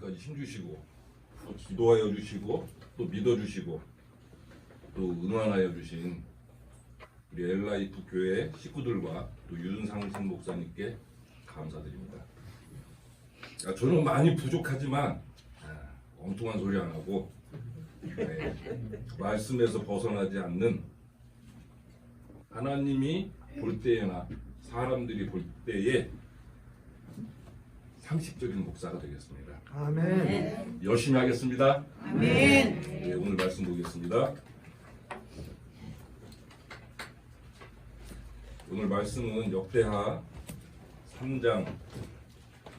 여기까지 힘주시고 또 기도하여 주시고 또 믿어주시고 또 응원하여 주신 우리 엘라이프 교회 식구들과 또 윤상승 목사님께 감사드립니다. 저는 많이 부족하지만 엉뚱한 소리 안 하고 말씀에서 벗어나지 않는 하나님이 볼 때나 사람들이 볼 때에 상식적인 목사가 되겠습니다. 아멘. 열심히 하겠습니다. 아멘. 네, 오늘 말씀 보겠습니다. 오늘 말씀은 역대하 3장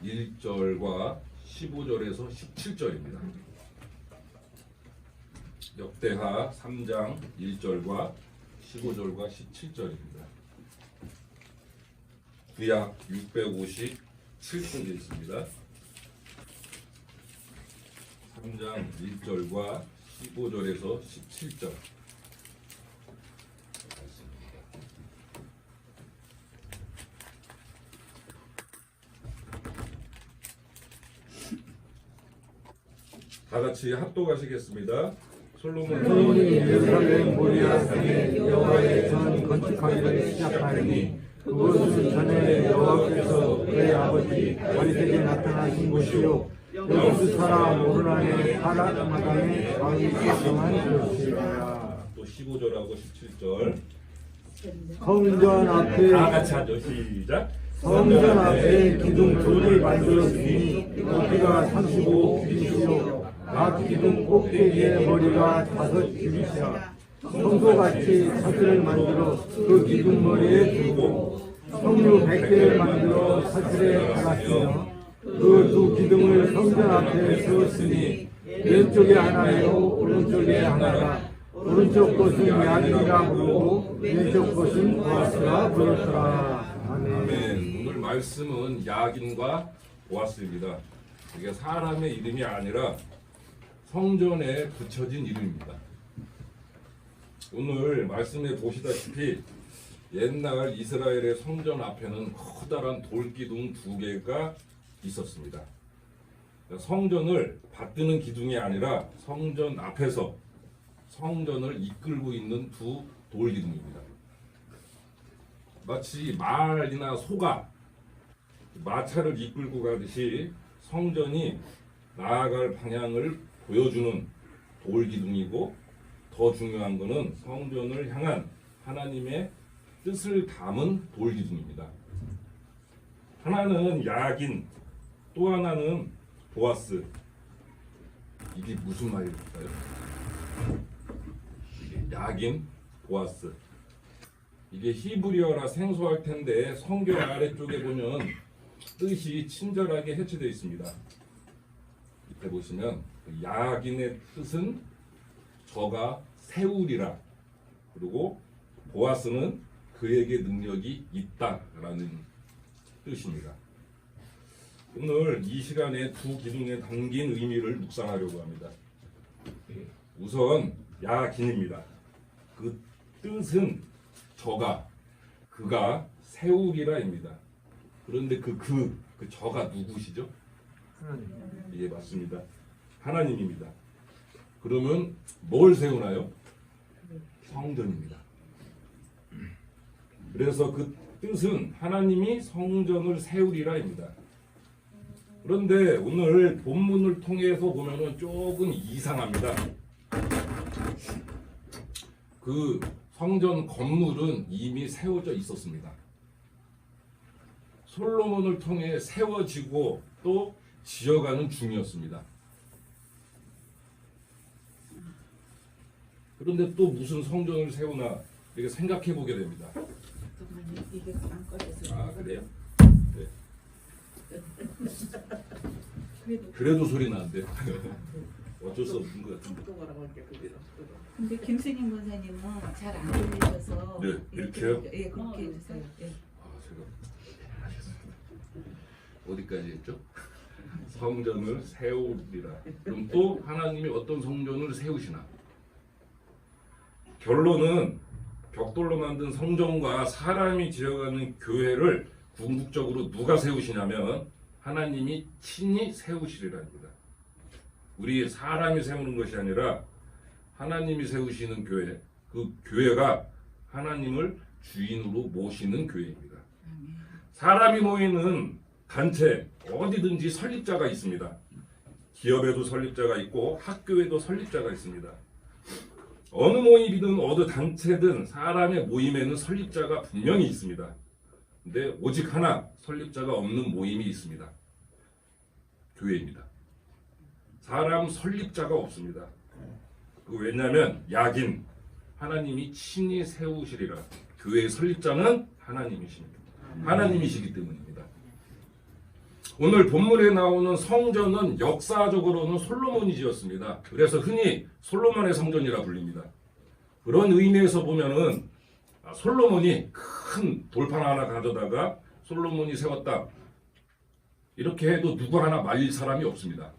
1절과 15절에서 17절입니다. 역대하 3장 1절과 15절과 17절입니다. 구약 657쪽에 있습니다. 3장 1절과 15절에서 17절 말씀입니다. 다 같이 합독하시겠습니다. 솔로몬이 예루살렘 모리아 산에 여호와의 전 건축하기를 시작하니 그곳은 전에 여호와께서 그의 아버지 다윗에게 나타나신 곳이요 여호수 사람 오르난의 하랏마당에 왕이 시성한 곳이라. 또 15절하고 17절 성전 앞에 다 같이 하죠. 시작. 성전 앞에 기둥 둘이 만들었으니 높이가 35규빗이요 각 기둥 꼭대기의 머리가 5규빗이라. 성소같이 사슬을 만들어 그 기둥 머리에 두고 성류 100개를 만들어 사슬에 달았으며 그 두 기둥을 성전 앞에 세웠으니 왼쪽에 하나요 오른쪽에 하나라. 오른쪽 것은 야긴이라 부르고 왼쪽 것은 보아스라 불렀더라. 아멘. 오늘 말씀은 야긴과 보아스입니다. 이게 사람의 이름이 아니라 성전에 붙여진 이름입니다. 오늘 말씀에 보시다시피 옛날 이스라엘의 성전 앞에는 커다란 돌기둥 2개가 있었습니다. 성전을 받드는 기둥이 아니라 성전 앞에서 성전을 이끌고 있는 두 돌기둥입니다. 마치 말이나 소가 마차를 이끌고 가듯이 성전이 나아갈 방향을 보여주는 돌기둥이고, 더 중요한 것은 성전을 향한 하나님의 뜻을 담은 돌기둥입니다. 하나는 야긴, 또 하나는 보아스. 이게 무슨 말일까요? 이게 야긴, 보아스. 이게 히브리어라 생소할 텐데 성경 아래쪽에 보면 뜻이 친절하게 해체되어 있습니다. 밑에 보시면 야긴의 뜻은 저가 세우리라, 그리고 보아스는 그에게 능력이 있다라는 뜻입니다. 오늘 이 시간에 두 기둥에 담긴 의미를 묵상하려고 합니다. 우선 야긴입니다. 그 뜻은 저가, 그가 세우리라입니다. 그런데 그 저가 누구시죠? 예, 맞습니다. 하나님입니다. 그러면 뭘 세우나요? 성전입니다. 그래서 그 뜻은 하나님이 성전을 세우리라입니다. 그런데 오늘 본문을 통해서 보면은 조금 이상합니다. 그 성전 건물은 이미 세워져 있었습니다. 솔로몬을 통해 세워지고 또 지어가는 중이었습니다. 그런데 또 무슨 성전을 세우나 이렇게 생각해 보게 됩니다. 이게 안 꺼져서. 아, 그래요? 네. 그래도 소리 나는데 어쩔 수 없는 것 같은데. 근데 김승인 권사님은 잘 안 들리셔서. 네, 이렇게요? 예, 그렇게 해주세요. 예. 제가 알겠습니다. 어디까지 했죠? 성전을 세우리라. 그럼 또 하나님이 어떤 성전을 세우시나? 결론은 벽돌로 만든 성전과 사람이 지어가는 교회를 궁극적으로 누가 세우시냐면 하나님이 친히 세우시리라입니다. 우리 사람이 세우는 것이 아니라 하나님이 세우시는 교회, 그 교회가 하나님을 주인으로 모시는 교회입니다. 사람이 모이는 단체 어디든지 설립자가 있습니다. 기업에도 설립자가 있고 학교에도 설립자가 있습니다. 어느 모임이든 어느 단체든 사람의 모임에는 설립자가 분명히 있습니다. 근데 오직 하나 설립자가 없는 모임이 있습니다. 교회입니다. 사람 설립자가 없습니다. 왜냐하면 약인 하나님이 친히 세우시리라. 교회의 설립자는 하나님이십니다. 하나님이시기 때문입니다. 오늘 본문에 나오는 성전은 역사적으로는 솔로몬이 지었습니다. 그래서 흔히 솔로몬의 성전이라 불립니다. 그런 의미에서 보면은 솔로몬이 큰 돌판 하나 가져다가 솔로몬이 세웠다. 이렇게 해도 누구 하나 말릴 사람이 없습니다.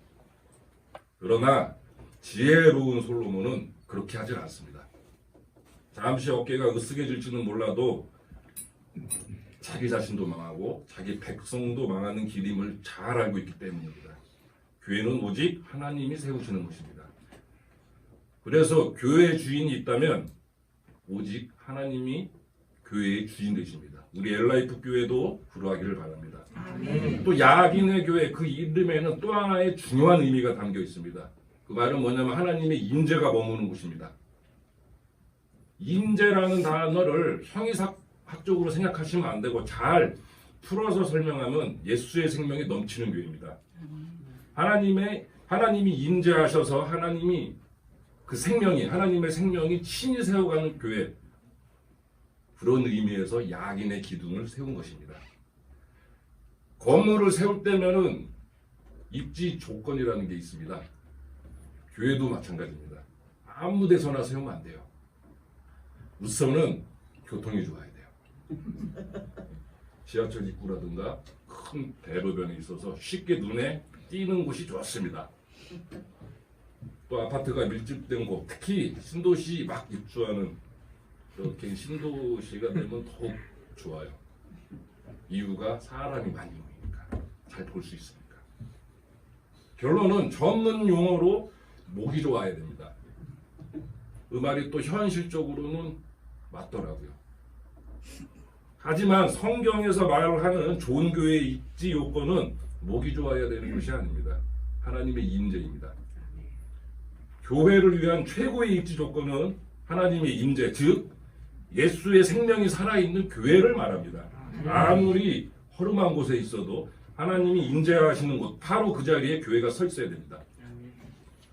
그러나 지혜로운 솔로몬은 그렇게 하질 않습니다. 잠시 어깨가 으쓱해질지는 몰라도 자기 자신도 망하고 자기 백성도 망하는 길임을 잘 알고 있기 때문입니다. 교회는 오직 하나님이 세우시는 것입니다. 그래서 교회의 주인이 있다면 오직 하나님이 교회의 주인 되십니다. 우리 엘라이프 교회도 그러하기를 바랍니다. 또 야긴의 교회 그 이름에는 또 하나의 중요한 의미가 담겨 있습니다. 그 말은 뭐냐면 하나님의 임재가 머무는 곳입니다. 임재라는 단어를 형이학적으로 생각하시면 안 되고 잘 풀어서 설명하면 예수의 생명이 넘치는 교회입니다. 하나님이 임재하셔서 하나님이 그 생명이 하나님의 생명이 친히 세워가는 교회, 그런 의미에서 야긴의 기둥을 세운 것입니다. 건물을 세울 때면은 입지 조건이라는 게 있습니다. 교회도 마찬가지입니다. 아무 데서나 세우면 안 돼요. 우선은 교통이 좋아야 돼요. 지하철 입구라든가 큰 대로변에 있어서 쉽게 눈에 띄는 곳이 좋습니다. 또 아파트가 밀집된 곳, 특히 신도시 막 입주하는 이렇게 신도시가 되면 더욱 좋아요. 이유가 사람이 많이 모이니까 잘 볼 수 있으니까. 결론은 전문 용어로 목이 좋아야 됩니다. 그 말이 또 현실적으로는 맞더라고요. 하지만 성경에서 말하는 좋은 교회의 입지 요건은 목이 좋아야 되는 것이 아닙니다. 하나님의 임재입니다. 교회를 위한 최고의 입지 조건은 하나님의 임재, 즉 예수의 생명이 살아있는 교회를 말합니다. 아무리 허름한 곳에 있어도 하나님이 임재하시는 곳, 바로 그 자리에 교회가 서 있어야 됩니다.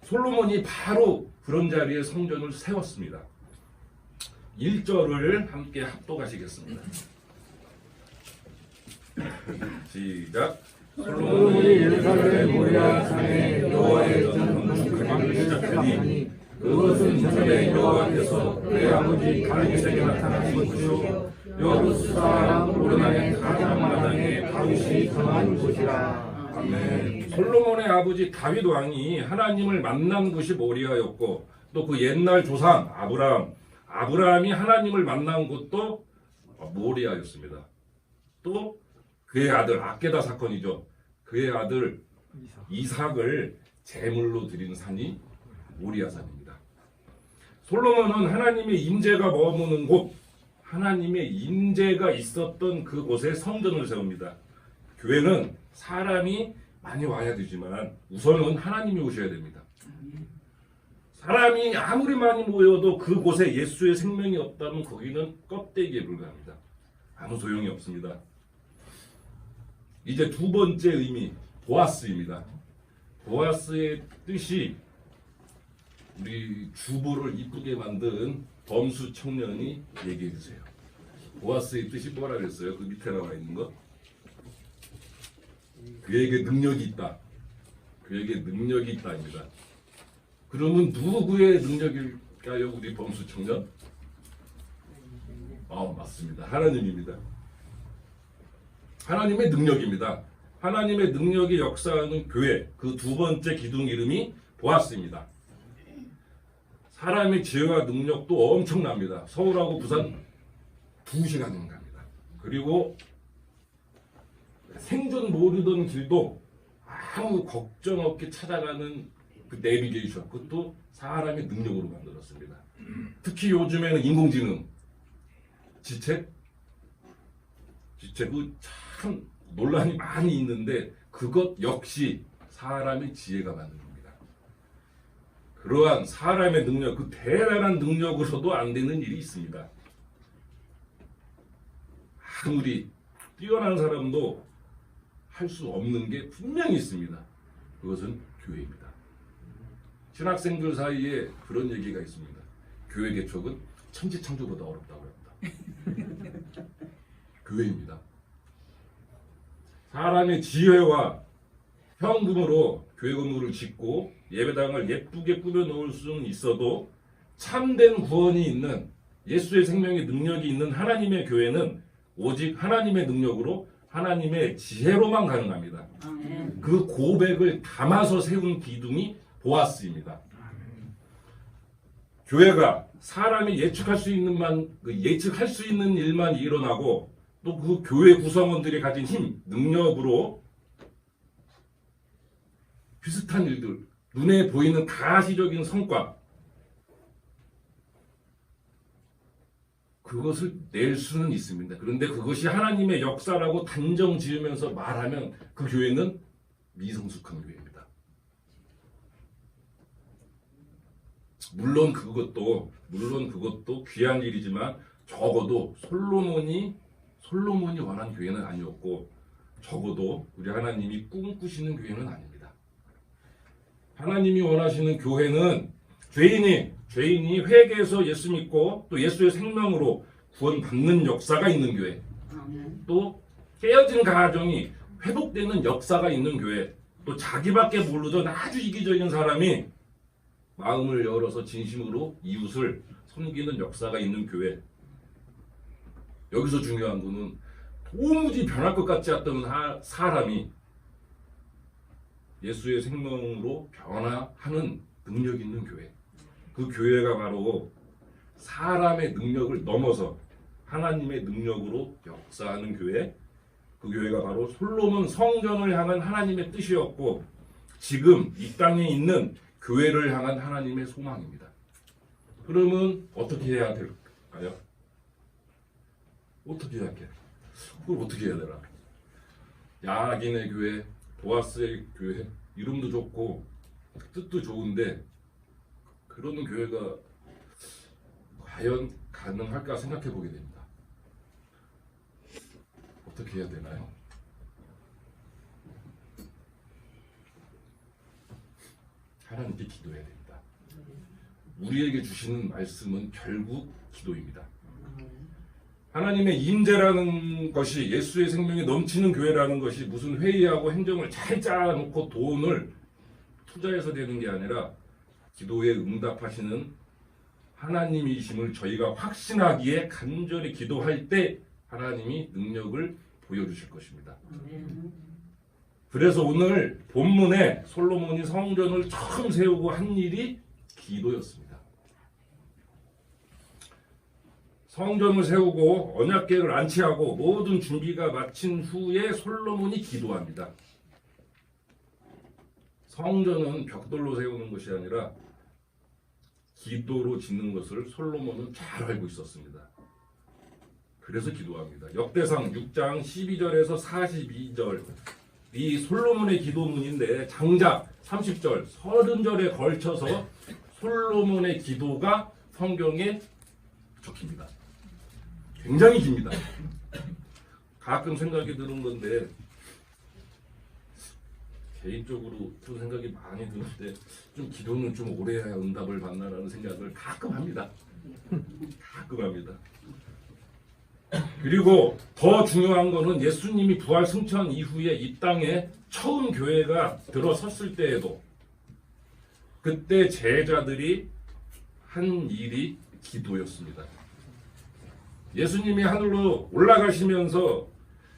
솔로몬이 바로 그런 자리에 성전을 세웠습니다. 1절을 함께 합독하시겠습니다. 시작. 솔로몬이 예루살렘 모리아 산에 여호와의 전 건축하기를 시작하니 그것은 전에 여호와께서 그의 아버지 다윗에게 나타나신 것이요 여부스 사람 오르나의 가장 마당에 다윗이 정한 곳이라. 아멘. 솔로몬의 아버지 다윗 왕이 하나님을 만난 곳이 모리아였고 또 그 옛날 조상 아브라함이 하나님을 만난 곳도 모리아였습니다. 또 그의 아들 아케다 사건이죠. 그의 아들 이삭을 제물로 드린 산이 모리아산입니다. 솔로몬은 하나님의 임재가 머무는 곳, 하나님의 임재가 있었던 그곳에 성전을 세웁니다. 교회는 사람이 많이 와야 되지만 우선은 하나님이 오셔야 됩니다. 사람이 아무리 많이 모여도 그곳에 예수의 생명이 없다면 거기는 껍데기에 불과합니다. 아무 소용이 없습니다. 이제 두 번째 의미, 보아스입니다. 보아스의 뜻이 우리 주부를 이쁘게 만든 범수 청년이 얘기해 주세요. 보아스의 뜻이 뭐라 그랬어요? 그 밑에 나와 있는 거. 그에게 능력이 있다. 그에게 능력이 있다입니다. 그러면 누구의 능력일까요? 우리 범수 청년? 맞습니다. 하나님입니다. 하나님의 능력입니다. 하나님의 능력이 역사하는 교회, 그 두 번째 기둥 이름이 보아스입니다. 사람의 지혜와 능력도 엄청납니다. 서울하고 부산 2시간이면 갑니다. 그리고 생존 모르던 길도 아무 걱정 없이 찾아가는 그 내비게이션, 그것도 사람의 능력으로 만들었습니다. 특히 요즘에는 인공지능, 지체 그참 논란이 많이 있는데 그것 역시 사람의 지혜가 만든 겁니다. 그러한 사람의 능력, 그 대단한 능력으로도 안 되는 일이 있습니다. 아무리 뛰어난 사람도 할 수 없는 게 분명히 있습니다. 그것은 교회입니다. 신학생들 사이에 그런 얘기가 있습니다. 교회 개척은 천지창조보다 어렵다고 합니다. 교회입니다. 사람의 지혜와 현금으로 교회 건물을 짓고 예배당을 예쁘게 꾸며 놓을 수는 있어도 참된 구원이 있는 예수의 생명의 능력이 있는 하나님의 교회는 오직 하나님의 능력으로 하나님의 지혜로만 가능합니다. 그 고백을 담아서 세운 기둥이 보아스입니다. 교회가 사람이 예측할 수 있는 일만 일어나고 또 그 교회 구성원들이 가진 힘, 능력으로 비슷한 일들, 눈에 보이는 가시적인 성과, 그것을 낼 수는 있습니다. 그런데 그것이 하나님의 역사라고 단정 지으면서 말하면 그 교회는 미성숙한 교회입니다. 물론 그것도 귀한 일이지만 적어도 솔로몬이 원한 교회는 아니었고 적어도 우리 하나님이 꿈꾸시는 교회는 아닙니다. 하나님이 원하시는 교회는 죄인이 회개해서 예수 믿고 또 예수의 생명으로 구원받는 역사가 있는 교회, 또 깨어진 가정이 회복되는 역사가 있는 교회, 또 자기밖에 모르던 아주 이기적인 사람이 마음을 열어서 진심으로 이웃을 섬기는 역사가 있는 교회. 여기서 중요한 거는 도무지 변할 것 같지 않던 사람이 예수의 생명으로 변화하는 능력 있는 교회. 그 교회가 바로 사람의 능력을 넘어서 하나님의 능력으로 역사하는 교회. 그 교회가 바로 솔로몬 성전을 향한 하나님의 뜻이었고 지금 이 땅에 있는 교회를 향한 하나님의 소망입니다. 그러면 어떻게 해야 될까요? 어떻게 해야 돼? 그걸 어떻게 해야 되나? 야긴의 교회, 보아스의 교회, 이름도 좋고 뜻도 좋은데 그런 교회가 과연 가능할까 생각해 보게 됩니다. 어떻게 해야 되나요? 하나님께 기도해야 됩니다. 우리에게 주시는 말씀은 결국 기도입니다. 하나님의 임재라는 것이, 예수의 생명이 넘치는 교회라는 것이 무슨 회의하고 행정을 잘 짜놓고 돈을 투자해서 되는 게 아니라 기도에 응답하시는 하나님이심을 저희가 확신하기에 간절히 기도할 때 하나님이 능력을 보여주실 것입니다. 그래서 오늘 본문에 솔로몬이 성전을 처음 세우고 한 일이 기도였습니다. 성전을 세우고 언약궤를 안치하고 모든 준비가 마친 후에 솔로몬이 기도합니다. 성전은 벽돌로 세우는 것이 아니라 기도로 짓는 것을 솔로몬은 잘 알고 있었습니다. 그래서 기도합니다. 역대상 6장 12절에서 42절 이 솔로몬의 기도문인데 장작 30절, 30절에 걸쳐서 솔로몬의 기도가 성경에 적힙니다. 굉장히 깁니다. 가끔 생각이 드는 건데 개인적으로 그런 생각이 많이 드는데 좀 기도는 좀 오래 해야 응답을 받나라는 생각을 가끔 합니다. 그리고 더 중요한 거는 예수님이 부활 승천 이후에 이 땅에 처음 교회가 들어섰을 때에도 그때 제자들이 한 일이 기도였습니다. 예수님이 하늘로 올라가시면서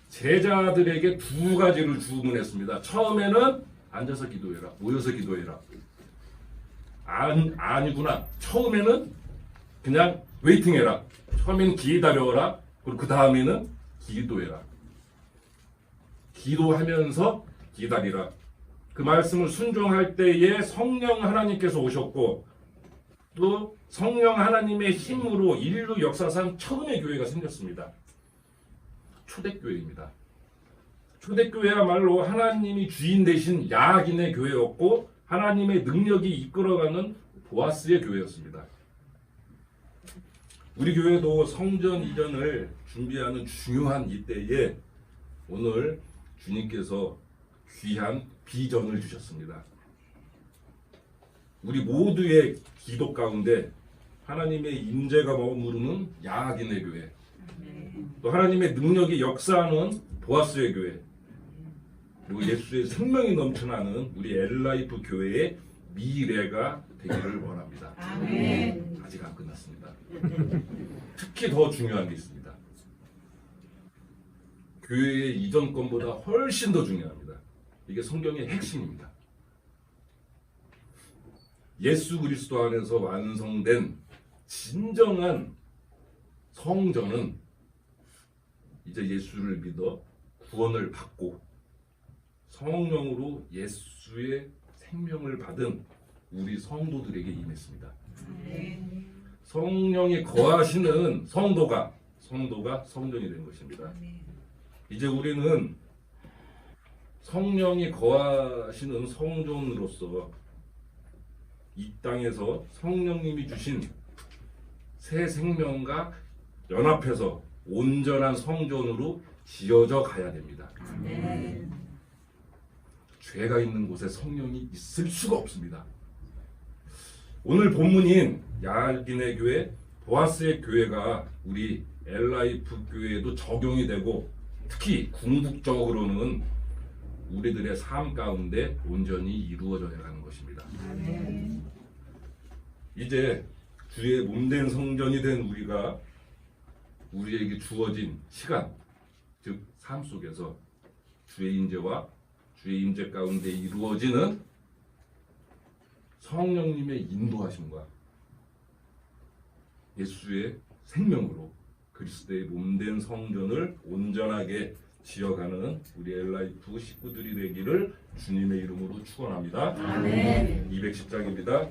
제자들에게 두 가지를 주문했습니다. 처음에는 앉아서 기도해라, 모여서 기도해라. 아니구나. 처음에는 그냥 웨이팅해라. 처음에는 기다려라. 그리고 그 다음에는 기도해라. 기도하면서 기다리라. 그 말씀을 순종할 때에 성령 하나님께서 오셨고 또 성령 하나님의 힘으로 인류 역사상 처음의 교회가 생겼습니다. 초대교회입니다. 초대교회야말로 하나님이 주인 되신 야긴의 교회였고 하나님의 능력이 이끌어가는 보아스의 교회였습니다. 우리 교회도 성전 이전을 준비하는 중요한 이때에 오늘 주님께서 귀한 비전을 주셨습니다. 우리 모두의 기도 가운데 하나님의 임재가 머무르는 야긴의 교회, 또 하나님의 능력이 역사하는 보아스의 교회, 그리고 예수의 생명이 넘쳐나는 우리 엘라이프 교회의 미래가 되기를 원합니다. 아멘. 아직 안 끝났습니다. 특히 더 중요한 게 있습니다. 교회의 이전 건보다 훨씬 더 중요합니다. 이게 성경의 핵심입니다. 예수 그리스도 안에서 완성된 진정한 성전은 이제 예수를 믿어 구원을 받고 성령으로 예수의 생명을 받은 우리 성도들에게 임했습니다. 아멘. 성령이 거하시는 성도가 성전이 된 것입니다. 이제 우리는 성령이 거하시는 성전으로서 이 땅에서 성령님이 주신 새 생명과 연합해서 온전한 성전으로 지어져 가야 됩니다. 아멘. 죄가 있는 곳에 성령이 있을 수가 없습니다. 오늘 본문인 야긴의 교회, 보아스의 교회가 우리 엘라이프 교회에도 적용이 되고 특히 궁극적으로는 우리들의 삶 가운데 온전히 이루어져야 하는 것입니다. 아멘. 이제 주의 몸된 성전이 된 우리가 우리에게 주어진 시간, 즉 삶 속에서 주의 임재와 주의 임재 가운데 이루어지는 성령님의 인도하심과 예수의 생명으로 그리스도의 몸된 성전을 온전하게 지어가는 우리 엘라이프 식구들이 되기를 주님의 이름으로 축원합니다. 아멘. 210장입니다.